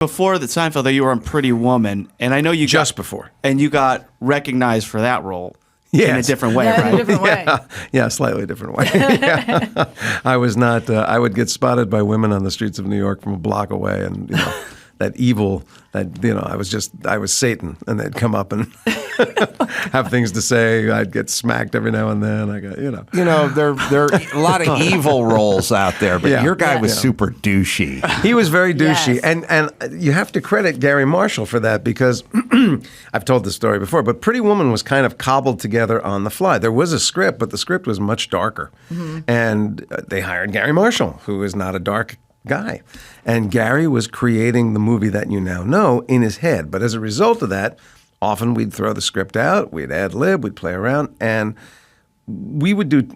Before the Seinfeld, though, you were on Pretty Woman, and I know you before, and you got recognized for that role in a different way, yeah, right? In a different way. Yeah, slightly different way. Yeah. I was not. I would get spotted by women on the streets of New York from a block away, and that evil. I was Satan, and they'd come up and have things to say. I'd get smacked every now and then. There are a lot of evil roles out there, but your guy was super douchey. He was very douchey, Yes. and you have to credit Gary Marshall for that because I've told this story before, but Pretty Woman was kind of cobbled together on the fly. There was a script, but the script was much darker, and they hired Gary Marshall, who is not a dark guy. And Gary was creating the movie that you now know in his head. But as a result of that, often we'd throw the script out, we'd ad lib, we'd play around, and we would do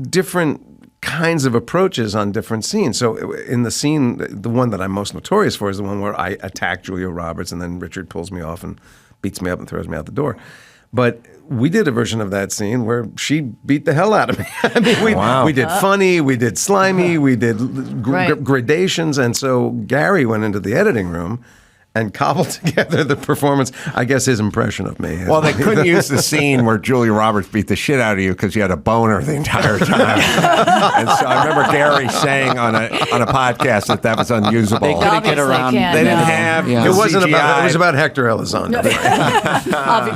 different kinds of approaches on different scenes. So in the scene, the one that I'm most notorious for is the one where I attack Julia Roberts and then Richard pulls me off and beats me up and throws me out the door. But we did a version of that scene where she beat the hell out of me. I mean, we did funny, we did slimy, we did gradations. And so Gary went into the editing room and cobbled together the performance, I guess his impression of me. Well, they couldn't use the scene where Julia Roberts beat the shit out of you because you had a boner the entire time. And so I remember Gary saying on a podcast that was unusable. They couldn't get around. They didn't have It wasn't CGI. about. It was about Hector Elizondo.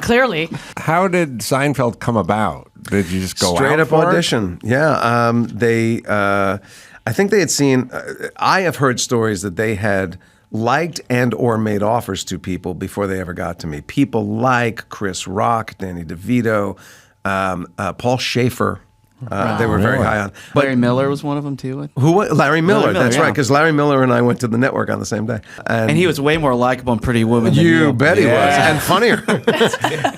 Clearly. How did Seinfeld come about? Did you just go Straight out up for audition? Yeah. They. I think they had seen. I have heard stories that they had liked and or made offers to people before they ever got to me. People like Chris Rock, Danny DeVito, Paul Schaefer. They were very high on. But Larry Miller was one of them too. Larry Miller, that's yeah. right, because Larry Miller and I went to the network on the same day. And he was way more likable in Pretty Woman than You bet he was, Yeah. and funnier.